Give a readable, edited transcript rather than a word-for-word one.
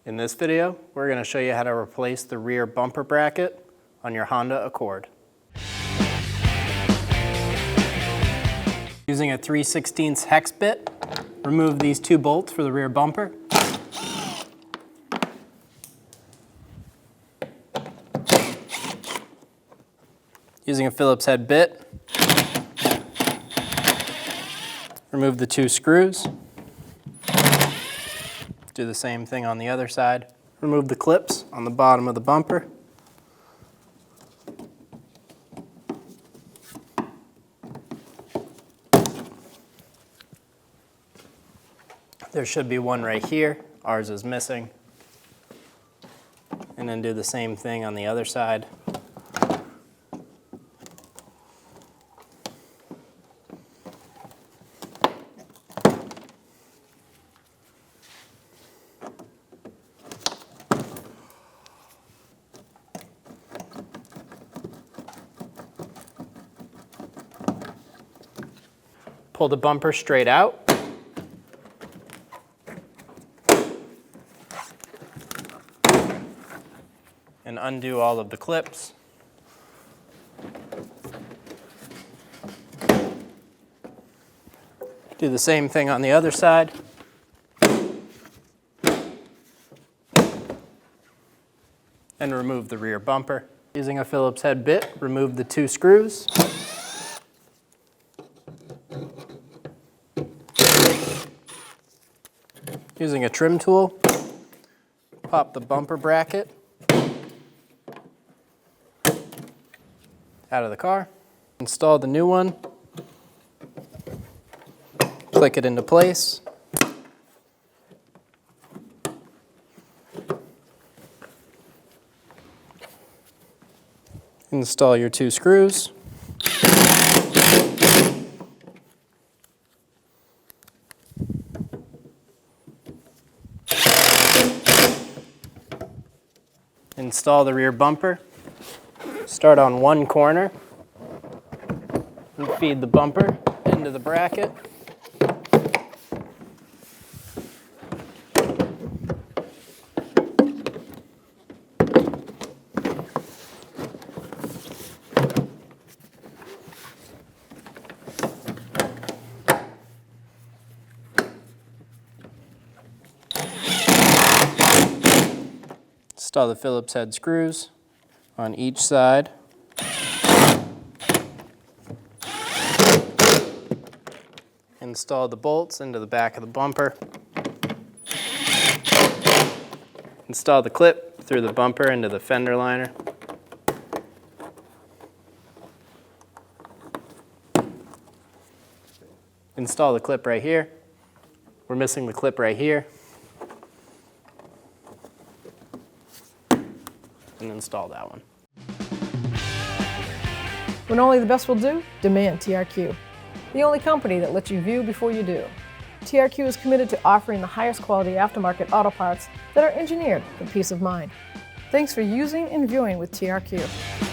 In this video, we're going to show you how to replace the rear bumper bracket on your Honda Accord. Using a 3/16 hex bit, remove these two bolts for the rear bumper. Using a Phillips head bit, remove the two screws. Do the same thing on the other side. Remove the clips on the bottom of the bumper. There should be one right here. Ours is missing. And then do the same thing on the other side. Pull the bumper straight out. And undo all of the clips. Do the same thing on the other side. And remove the rear bumper. Using a Phillips head bit, remove the two screws. Using a trim tool, pop the bumper bracket out of the car. Install the new one. Click it into place. Install your two screws. Install the rear bumper. Start on one corner and feed the bumper into the bracket. Install the Phillips head screws on each side. Install the bolts into the back of the bumper. Install the clip through the bumper into the fender liner. Install the clip right here. We're missing the clip right here. And install that one. When only the best will do, demand TRQ. The only company that lets you view before you do. TRQ is committed to offering the highest quality aftermarket auto parts that are engineered for peace of mind. Thanks for using and viewing with TRQ.